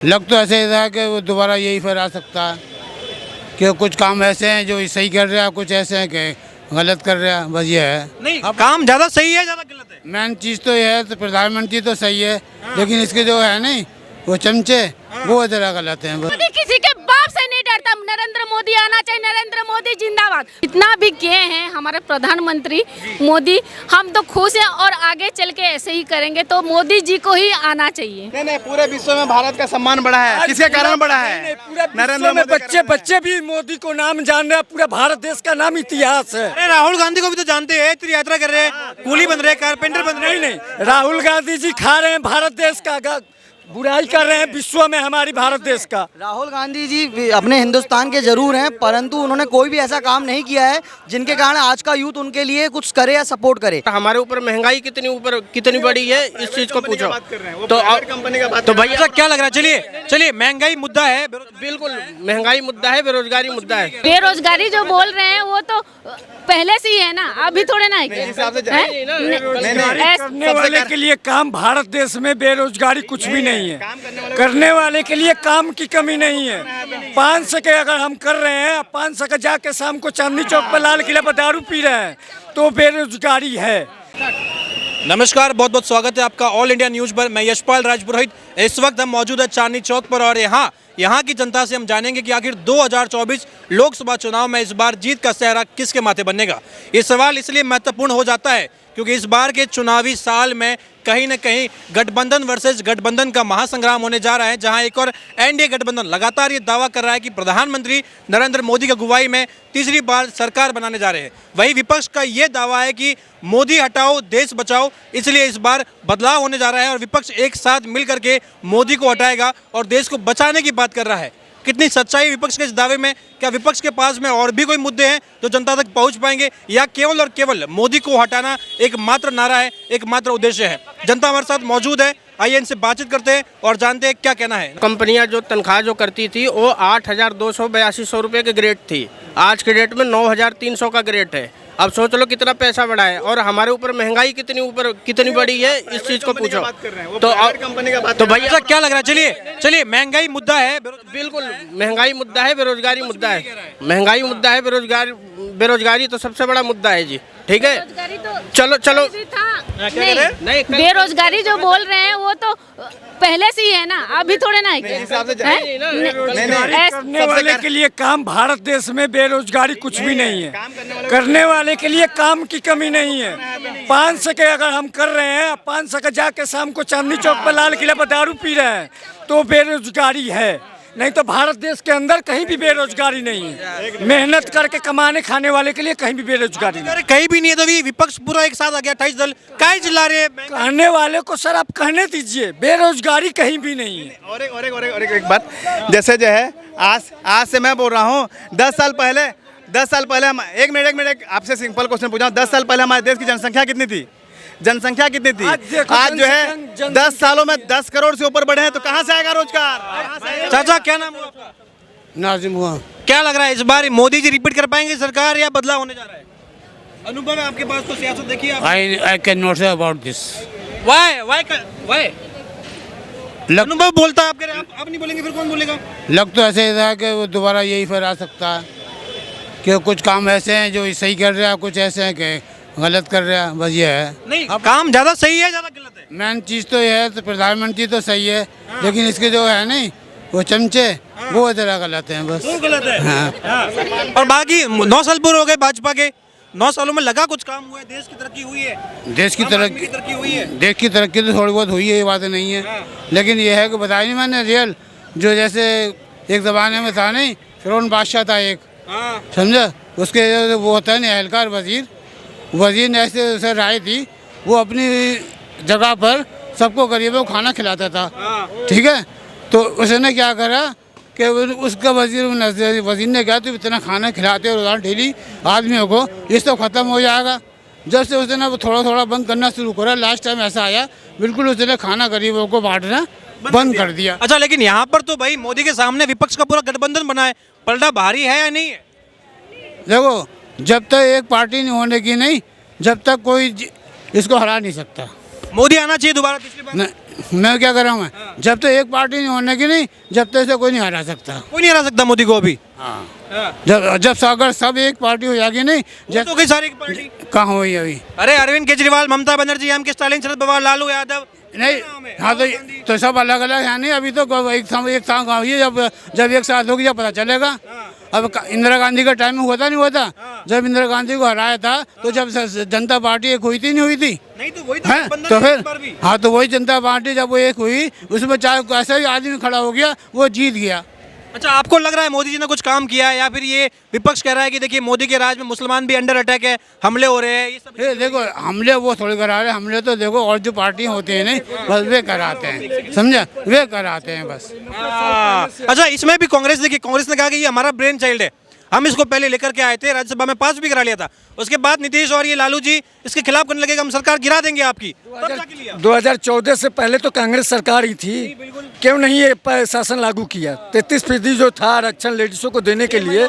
लग तो ऐसे रहा है कि वो दोबारा यही फिर आ सकता है कि कुछ काम ऐसे हैं जो सही कर रहे हैं, कुछ ऐसे हैं कि गलत कर रहे हैं, बस ये है। नहीं काम ज्यादा सही है ज्यादा गलत है? मेन चीज़ तो ये है, तो प्रधानमंत्री तो सही है, लेकिन इसके जो है नहीं वो चमचे वो जरा गलत हैं बस। किसी के बाप से नहीं डरता। नरेंद्र मोदी आना चाहिए, नरेंद्र मोदी जिंदाबाद। इतना भी किए हैं हमारे प्रधानमंत्री मोदी, हम तो खुश हैं और आगे चल के ऐसे ही करेंगे, तो मोदी जी को ही आना चाहिए। नहीं, पूरे विश्व में भारत का सम्मान बढ़ा है। किसके कारण बढ़ा है? नरेंद्र मोदी। बच्चे भी मोदी को नाम जान रहे हैं, पूरा भारत देश का नाम इतिहास है। अरे राहुल गांधी को भी तो जानते हैं, तीर्थ यात्रा कर रहे हैं, कूली बन रहे हैं, कारपेंटर बन रहे हैं। नहीं, राहुल गांधी जी खा रहे हैं भारत देश का बुराई कर रहे हैं विश्व में हमारी भारत देश का। राहुल गांधी जी अपने हिंदुस्तान के जरूर हैं, परंतु उन्होंने कोई भी ऐसा काम नहीं किया है जिनके कारण आज का यूथ उनके लिए कुछ करे या सपोर्ट करे। हमारे ऊपर महंगाई कितनी बड़ी है, इस चीज को पूछो तो कंपनी का बात। तो भैया क्या लग रहा है? चलिए महंगाई मुद्दा है, बिल्कुल महंगाई मुद्दा है, बेरोजगारी मुद्दा है। बेरोजगारी जो बोल रहे हैं वो तो पहले से ही है ना, अभी थोड़े ना है। करने वाले के लिए काम भारत देश में बेरोजगारी कुछ भी नहीं है। करने वाले के लिए काम की कमी नहीं है। 500 के अगर हम कर रहे हैं, 500 का जाके शाम को चांदनी चौक पर लाल किले पर दारू पी रहे हैं, तो बेरोजगारी है। नमस्कार, बहुत बहुत स्वागत है आपका ऑल इंडिया न्यूज पर। मैं यशपाल राजपुरोहित। इस वक्त हम मौजूद है चांदनी चौक पर और यहाँ की जनता से हम जानेंगे कि आखिर 2024 लोकसभा चुनाव में इस बार जीत का सेहरा किसके माथे बननेगा। ये सवाल इसलिए महत्वपूर्ण हो जाता है क्योंकि इस बार के चुनावी साल में कहीं न कहीं गठबंधन वर्सेस गठबंधन का महासंग्राम होने जा रहा है, जहां एक और एनडीए गठबंधन लगातार ये दावा कर रहा है कि प्रधानमंत्री नरेंद्र मोदी की अगुवाई में तीसरी बार सरकार बनाने जा रहे हैं। वहीं विपक्ष का ये दावा है कि मोदी हटाओ देश बचाओ, इसलिए इस बार बदलाव होने जा रहा है और विपक्ष एक साथ मिल करके मोदी को हटाएगा और देश को बचाने की बात कर रहा है। कितनी सच्चाई विपक्ष के इस दावे में? क्या विपक्ष के पास में और भी कोई मुद्दे हैं जो जनता तक पहुंच पाएंगे, या केवल और केवल मोदी को हटाना एकमात्र नारा है, एकमात्र उद्देश्य है? जनता हमारे साथ मौजूद है, आइए इनसे बातचीत करते हैं और जानते हैं क्या कहना है। कंपनियां जो तनख्वाह जो करती थी वो 8,282 रुपये के ग्रेड थी, आज के डेट में 9,300 का ग्रेड है। अब सोच लो कितना पैसा बढ़ा है और हमारे ऊपर महंगाई कितनी बड़ी है, इस चीज को पूछो तो कंपनी का बात। तो भैया क्या लग रहा है? चलिए महंगाई मुद्दा है, बिल्कुल महंगाई मुद्दा है, बेरोजगारी मुद्दा है। महंगाई मुद्दा है, बेरोजगारी तो सबसे बड़ा मुद्दा है जी। ठीक है, चलो नहीं, बेरोजगारी जो बोल रहे हैं वो तो पहले से ही है ना, अभी थोड़े ना है। करने वाले के लिए काम भारत देश में बेरोजगारी कुछ भी नहीं है। करने वाले के लिए काम की कमी नहीं है। 500 के अगर हम कर रहे हैं, 500 का जाके शाम को चांदनी चौक पर लाल किले पर दारू पी रहे हैं, तो बेरोजगारी है। नहीं तो भारत देश के अंदर कहीं भी बेरोजगारी नहीं है। मेहनत करके कमाने खाने वाले के लिए कहीं भी बेरोजगारी नहीं। कहीं भी नहीं है, तो भी विपक्ष पूरा एक साथ आ गया, 28 दल काय चिल्ला रहे हैं? कहने वाले को सर आप कहने दीजिए, बेरोजगारी कहीं भी नहीं है। और एक बात, जैसे जो है आज से मैं बोल रहा हूँ, 10 साल पहले हम एक मिनट आपसे सिंपल क्वेश्चन पूछा हूँ। 10 साल पहले हमारे देश की जनसंख्या कितनी थी? आज जो है 10 सालों में 10 करोड़ से ऊपर बढ़े हैं, तो कहाँ से आएगा रोजगार? चाचा क्या नाम हुआ आपका? नाजिम हुआ। क्या लग रहा है इस बार मोदी जी रिपीट कर पाएंगे सरकार या बदलाव होने जा रहा है? अनुभव है आपके पास, तो सियासत देखिए आप। I cannot say about this. Why? अनुभव बोलता है आपके, आप नहीं बोलेंगे फिर कौन बोलेगा? लग तो ऐसे रहा है कि वो दोबारा यही फिर आ सकता है कि कुछ काम ऐसे हैं जो सही कर रहे हैं, कुछ ऐसे हैं कि गलत कर रहे हैं, बस ये है। नहीं काम ज्यादा सही है ज्यादा गलत है? मेन चीज़ तो ये है, तो प्रधानमंत्री तो सही है, लेकिन इसके जो है नहीं वो चमचे वो जरा गलत हैं बस। वो गलत है। हाँ। और बाकी 9 साल पूरे हो गए भाजपा के, 9 सालों में लगा कुछ काम हुआ है? देश की तरक्की हुई है? देश की तरक्की हुई है। देश की तरक्की तो थोड़ी बहुत हुई है, ये बात नहीं है, लेकिन ये है कि बताया नहीं मैंने रियल, जो जैसे एक ज़माने में था नहीं, फिरौन बादशाह था एक, समझा, उसके वो होता है नहीं एहलकार वजीर ने ऐसे उसे राय थी, वो अपनी जगह पर सबको गरीबों को खाना खिलाता था। ठीक है, तो उसने क्या करा कि उसका वजीर ने कहा तो इतना खाना खिलाते हो रोजाना डेली आदमियों को, ये सब खत्म हो जाएगा। जब से उसने वो थोड़ा थोड़ा बंद करना शुरू करा, लास्ट टाइम ऐसा आया बिल्कुल उसने खाना गरीबों को बांटना बंद कर दिया। अच्छा, लेकिन यहाँ पर तो भाई मोदी के सामने विपक्ष का पूरा गठबंधन बना है, पलटा भारी है या नहीं है? देखो, जब तक एक पार्टी नहीं होने की नहीं, जब तक कोई इसको हरा नहीं सकता। मोदी आना चाहिए दोबारा तीसरी बार? मैं क्या कर रहा हूँ मैं जब तक एक पार्टी नहीं होने की नहीं, जब तक से कोई नहीं हरा सकता। कोई नहीं हरा सकता मोदी को अभी। जब अगर सब एक पार्टी हो जाएगी नहीं, वो तो कई सारी पार्टी कहाँ हुई अभी? अरे अरविंद केजरीवाल, ममता बनर्जी, एम के स्टालिन, शरद पवार, लालू यादव नहीं, हाँ तो सब अलग अलग है नहीं, अभी तो एक साथ हुई है, जब एक साथ होगी जब पता चलेगा। अब इंदिरा गांधी का टाइम में हुआ था नहीं हुआ था? जब इंदिरा गांधी को हराया था तो जब जनता पार्टी एक हुई थी नहीं हुई थी? नहीं तो वही है तो फिर हाँ, तो वही जनता पार्टी जब वो एक हुई उसमें चाहे कैसा भी आदमी खड़ा हो गया वो जीत गया। अच्छा, आपको लग रहा है मोदी जी ने कुछ काम किया है, या फिर ये विपक्ष कह रहा है कि देखिए मोदी के राज में मुसलमान भी अंडर अटैक है, हमले हो रहे हैं, ये सब? ये देखो हमले वो थोड़ी करा रहे, हमले तो देखो और जो पार्टियां होती हैं नहीं बस वे कराते हैं, समझा? वे कराते हैं बस। अच्छा, इसमें भी कांग्रेस, देखिए कांग्रेस ने कहा कि ये हमारा ब्रेन चाइल्ड है, हम इसको पहले लेकर के आए थे, राज्यसभा में पास भी करा लिया था, उसके बाद नीतीश और ये लालू जी इसके खिलाफ करने लगे, हम सरकार गिरा देंगे आपकी। 2014 से पहले तो कांग्रेस सरकार ही थी, क्यों नहीं ये शासन लागू किया? 33% जो था आरक्षण लेडीजों को देने के लिए,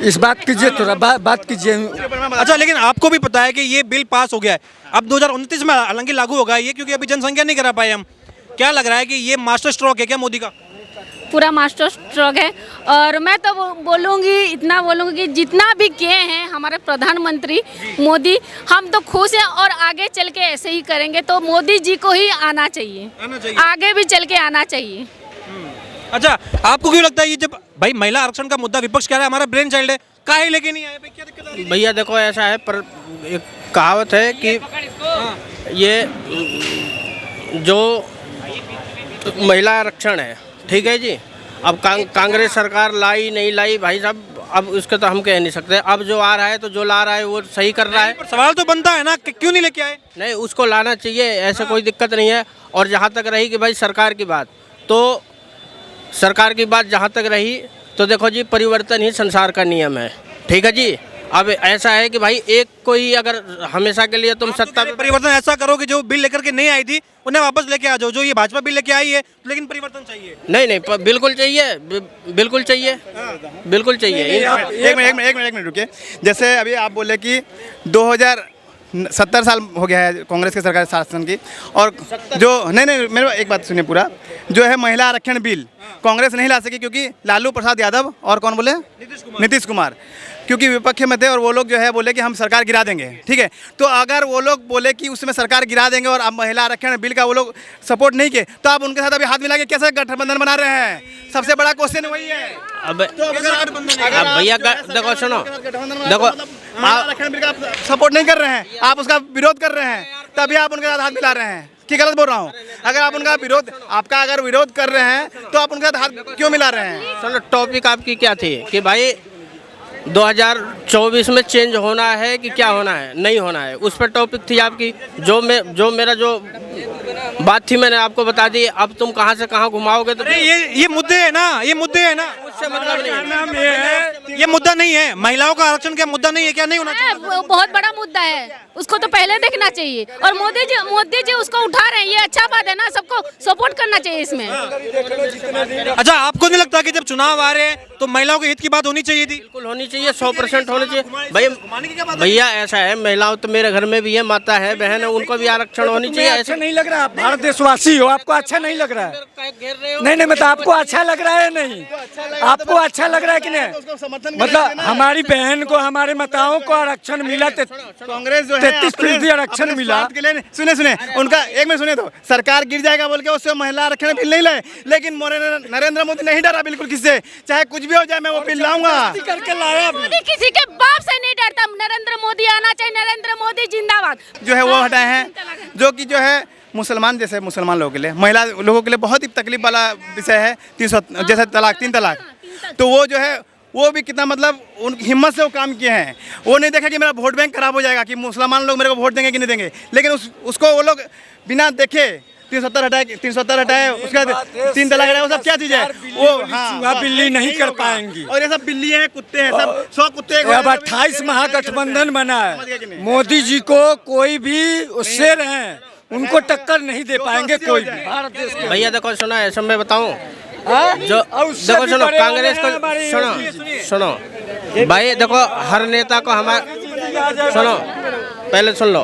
इस बात कीजिए, थोड़ा बात कीजिए। अच्छा, लेकिन आपको भी पता है कि ये बिल पास हो गया है, अब 2029 में हालांकि लागू होगा ये, क्योंकि अभी जनसंख्या नहीं करा पाए हम। क्या लग रहा है कि ये मास्टर स्ट्रोक है क्या मोदी का? पूरा मास्टर स्ट्रोक है। और मैं तो बोलूँगी, इतना बोलूँगी कि जितना भी किए हैं हमारे प्रधानमंत्री मोदी, हम तो खुश हैं और आगे चल के ऐसे ही करेंगे, तो मोदी जी को ही आना चाहिए, आगे भी चल के आना चाहिए। अच्छा, आपको क्यों लगता है ये, जब भाई महिला आरक्षण का मुद्दा विपक्ष कह रहा है हमारा ब्रेन चाइल्ड है, काहे लेके नहीं आए भाई, क्या दिक्कत आ रही है? भैया देखो ऐसा है, पर एक कहावत है कि ये जो महिला आरक्षण है, ठीक है जी, अब कांग्रेस सरकार लाई नहीं लाई भाई साहब, अब उसके तो हम कह नहीं सकते। अब जो आ रहा है तो जो ला रहा है वो सही कर रहा है। पर सवाल तो बनता है ना कि क्यों नहीं लेके आए? नहीं, उसको लाना चाहिए, ऐसे कोई दिक्कत नहीं है। और जहाँ तक रही कि भाई सरकार की बात, तो सरकार की बात जहाँ तक रही तो देखो जी, परिवर्तन ही संसार का नियम है, ठीक है जी। अब ऐसा है कि भाई एक कोई अगर हमेशा के लिए तुम सत्ता पे, परिवर्तन ऐसा करो कि जो बिल लेकर के नहीं आई थी उन्हें वापस लेके आ जाओ, जो ये भाजपा बिल लेके आई है, लेकिन परिवर्तन चाहिए। नहीं बिल्कुल चाहिए, बिल्कुल चाहिए, बिल्कुल चाहिए। एक मिनट रुकिए। जैसे अभी आप बोले कि 2070 साल हो गया है कांग्रेस की सरकार शासन की, और जो नहीं मेरे एक बात सुनिए पूरा, जो है महिला आरक्षण बिल कांग्रेस नहीं ला सकी क्योंकि लालू प्रसाद यादव और कौन बोले, नीतीश कुमार, क्योंकि विपक्ष में थे और वो लोग जो है बोले कि हम सरकार गिरा देंगे, ठीक है। तो अगर वो लोग बोले कि उसमें सरकार गिरा देंगे और अब महिला आरक्षण बिल का वो लोग सपोर्ट नहीं किए, तो आप उनके साथ अभी हाथ मिला के कैसे गठबंधन बना रहे हैं? सबसे बड़ा क्वेश्चन वही है। अब भैया देखो, सुनो, देखो, आरक्षण बिल का सपोर्ट नहीं कर रहे हैं, आप उसका विरोध कर रहे हैं, तभी आप उनके साथ हाथ मिला रहे हैं कि गलत बोल रहा हूँ? अगर आप उनका विरोध, आपका अगर विरोध कर रहे हैं तो आप उनके साथ हाथ क्यों मिला रहे हैं? सुनो, टॉपिक आपकी क्या थी कि भाई 2024 में चेंज होना है कि क्या होना है, नहीं होना है, उस पर टॉपिक थी आपकी। जो मेरा बात थी मैंने आपको बता दी। अब तुम कहाँ से कहाँ घुमाओगे तो ये मुद्दे है ना, ये मुद्दे है ना, उससे मतलब नहीं। ये मुद्दा नहीं है, महिलाओं का आरक्षण का मुद्दा नहीं है क्या? नहीं होना चाहिए, वो बहुत बड़ा मुद्दा है, उसको तो पहले देखना चाहिए। और मोदी जी उसको उठा रहे हैं, ये अच्छा बात है ना, सबको सपोर्ट करना चाहिए इसमें। अच्छा, आपको नहीं लगता कि जब चुनाव आ रहे हैं तो महिलाओं के हित की बात होनी चाहिए थी? बिल्कुल होनी चाहिए, 100% होनी चाहिए। भैया ऐसा है, महिलाओं तो मेरे घर में भी है, माता है, बहन है, उनको भी आरक्षण होनी चाहिए। अच्छा नहीं लग रहा? आप भारत देशवासी हो, आपको अच्छा नहीं लग रहा है? नहीं मतलब आपको अच्छा लग रहा है? नहीं, आपको अच्छा लग रहा है कि नहीं? मतलब हमारी बहन को, हमारे माताओं को आरक्षण मिला, कांग्रेस जो है 33% आरक्षण मिला। सुने उनका, एक में सुने तो सरकार गिर जाएगा बोल के उससे महिला आरक्षण बिल नहीं लाए, लेकिन नरेंद्र मोदी नहीं डरा बिल्कुल किससे, चाहे कुछ भी हो जाए मैं वो बिल लाऊंगा करके लाया। मोदी किसी के बाप से नहीं डरता, नरेंद्र मोदी आना चाहिए, नरेंद्र मोदी जिंदाबाद। जो है वो हटाए हैं, जो कि जो है मुसलमान, जैसे मुसलमान लोगों के लिए, महिला लोगों के लिए बहुत ही तकलीफ वाला विषय है। 300 जैसे तीन तलाक, तो वो जो है वो भी कितना मतलब उन हिम्मत से वो काम किए हैं। वो नहीं देखा कि मेरा वोट बैंक खराब हो जाएगा, कि मुसलमान लोग मेरे को वोट देंगे कि नहीं देंगे, लेकिन उसको वो लोग बिना देखे 370 हटाए, उसका 3 तलाक हटाए, वो सब क्या चीज़ है? वो हाँ, बिल्ली नहीं कर पाएंगी। और ये सब बिल्ली है, कुत्ते हैं, सब 100 कुत्ते। अब 28 महागठबंधन बना है, मोदी जी को कोई भी उससे रहे, उनको टक्कर नहीं दे पाएंगे कोई भी भारत देश के। भैया देखो, सुना ऐसा मैं बताऊं, जो देखो सुनो, कांग्रेस को सुनो भाई, देखो हर नेता को हमारा, सुनो पहले सुन लो,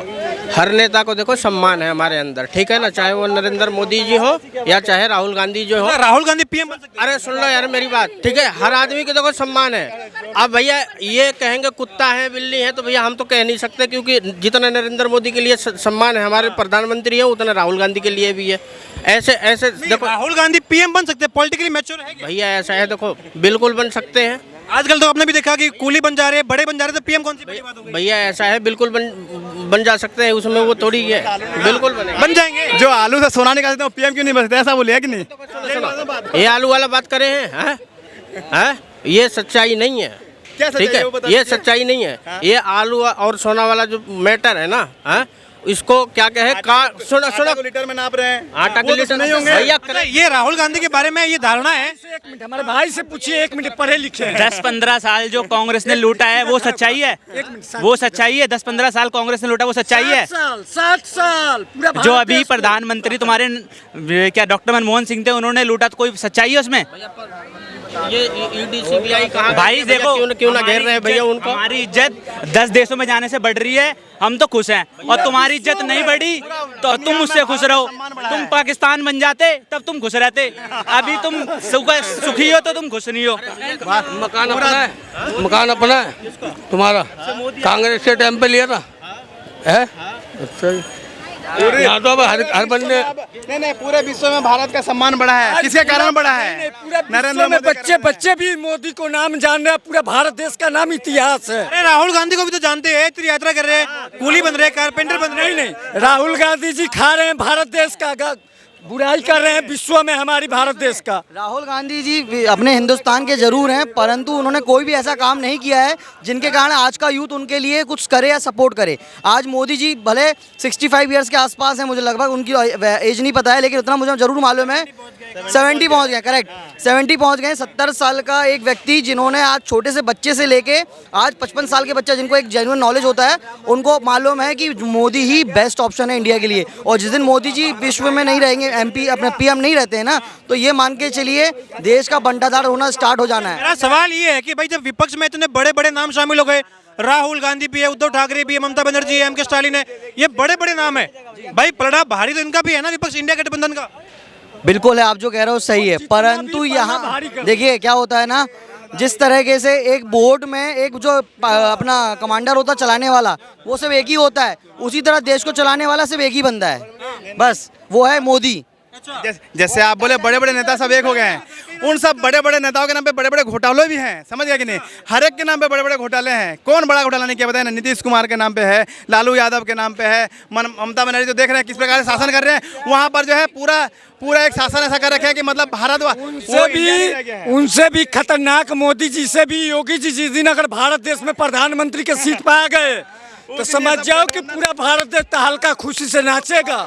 हर नेता को देखो सम्मान है हमारे अंदर, ठीक है ना, चाहे वो नरेंद्र मोदी जी हो या चाहे राहुल गांधी जो हो। राहुल गांधी पीएम बन सकते हैं? अरे सुन लो यार मेरी बात, ठीक है, हर आदमी को देखो सम्मान है। अब भैया ये कहेंगे कुत्ता है बिल्ली है, तो भैया हम तो कह नहीं सकते, क्योंकि जितना नरेंद्र मोदी के लिए सम्मान है हमारे प्रधानमंत्री है, उतना राहुल गांधी के लिए भी है। ऐसे ऐसे देखो, राहुल गांधी पीएम बन सकते हैं, पॉलिटिकली मैच्योर है क्या? भैया ऐसा है, देखो बिल्कुल बन सकते हैं। आजकल तो आपने भी देखा कि कूली बन जा रहे हैं, बड़े बन जा रहे हैं, तो पीएम कौन सी बड़ी बात हो गई? भैया ऐसा है, बिल्कुल बन जा सकते हैं, उसमें वो थोड़ी है, बिल्कुल बन जाएंगे। जो आलू से सोना निकालते हैं पीएम क्यों नहीं बनते, ऐसा बोलिए कि नहीं? ये आलू वाला बात करे हैं? ये सच्चाई नहीं है, क्या सच्चाई ठीक है है, वो बता ये दीजिए। सच्चाई नहीं है। ये आलू और सोना वाला जो मैटर है ना, इसको क्या कहे, सुनो आटा को लीटर में नाप रहे हैं, आटा के वो तो लीटर नहीं होंगे। भैया अच्छा, ये राहुल गांधी के बारे में ये धारणा है। एक मिनट हमारे भाई से पूछिए, 1 मिनट, पढ़े लिखे हैं। 10-15 साल जो कांग्रेस ने लूटा है वो सच्चाई है, वो सच्चाई है। 10-15 साल कांग्रेस ने लूटा वो सच्चाई है। 60 साल पूरा जो भारत अभी देश को- प्रधानमंत्री तुम्हारे क्या डॉक्टर मनमोहन सिंह थे, उन्होंने लूटा, तो कोई सच्चाई है उसमें? ये ईडी सीबीआई कहाँ भाई देखो, क्यों ना घेर रहे हैं भैया उनको। हमारी इज्जत 10 देशों में जाने से बढ़ रही है, हम तो खुश हैं, और तुम्हारी इज्जत नहीं बढ़ी तो तुम उससे खुश रहो। तुम पाकिस्तान बन जाते तब तुम खुश रहते, अभी तुम सुखी हो तो तुम खुश नहीं हो। मकान अपना है, मकान अपना है तुम्हारा, कांग्रेस के टाइम पे लिया था है। अच्छा जी। यहाँ तो अब हर बंदे नहीं, पूरे विश्व में भारत का सम्मान बढ़ा है, किसके कारण बढ़ा है? पूरा नरेंद्र विश्व में मोदी बच्चे भी मोदी को नाम जान रहे हैं, पूरा भारत देश का नाम इतिहास है। अरे राहुल गांधी को भी तो जानते हैं, तीर्थ यात्रा कर रहे हैं, कूली बन रहे हैं, कारपेंटर बन रहे हैं। नहीं, राहुल गांधी जी खा रहे हैं भारत देश का बुराई कर रहे हैं विश्व में हमारी भारत देश का। राहुल गांधी जी अपने हिंदुस्तान के जरूर हैं, परंतु उन्होंने कोई भी ऐसा काम नहीं किया है जिनके कारण आज का यूथ उनके लिए कुछ करे या सपोर्ट करे। आज मोदी जी भले 65 ईयर्स के आसपास हैं, मुझे लगभग उनकी एज नहीं पता है, लेकिन उतना मुझे जरूर मालूम है 70 पहुंच गए, करेक्ट 70 पहुंच गए। 70 साल का एक व्यक्ति जिन्होंने आज छोटे से बच्चे से लेके आज 55 साल के बच्चे जिनको एक जेन्युइन नॉलेज होता है, उनको मालूम है कि मोदी ही बेस्ट ऑप्शन है इंडिया के लिए। और जिस दिन मोदी जी विश्व में नहीं रहेंगे, एमपी अपने पीएम नहीं रहते हैं ना, तो ये मान के चलिए देश का बंटाधार होना स्टार्ट हो जाना है। मेरा सवाल ये है कि भाई जब विपक्ष में इतने बड़े बड़े नाम शामिल हो गए, राहुल गांधी भी है, उद्धव ठाकरे भी है, ममता बनर्जी है, एम के स्टालिन है, ये बड़े बड़े नाम है भाई, पलड़ा भारी तो इनका भी है ना, विपक्ष इंडिया गठबंधन का। बिल्कुल है, आप जो कह रहे हो सही है, परंतु यहाँ देखिए क्या होता है ना, जिस तरीके से एक बोर्ड में एक जो अपना कमांडर होता है चलाने वाला, वो सिर्फ एक ही होता है, उसी तरह देश को चलाने वाला सिर्फ एक ही बंदा है, बस वो है मोदी। जैसे आप बोले बड़े बड़े नेता सब एक हो गए हैं, उन सब बड़े बड़े नेताओं के नाम पे बड़े बड़े घोटाले भी हैं, समझ गया कि नहीं? हर एक के नाम पे बड़े बड़े घोटाले हैं। कौन बड़ा घोटाला नहीं किया बताया ना? नीतीश कुमार के नाम पे है, लालू यादव के नाम पे है, ममता बनर्जी तो देख रहे हैं किस प्रकार से शासन कर रहे हैं, वहाँ पर जो है पूरा एक शासन ऐसा कर रखे हैं कि मतलब भारत उनसे भी खतरनाक मोदी जी से भी योगी जी जिस दिन अगर भारत देश में प्रधानमंत्री के सीट पर आ गए तो समझ जाओ कि पूरा भारत देश तहलका खुशी से नाचेगा।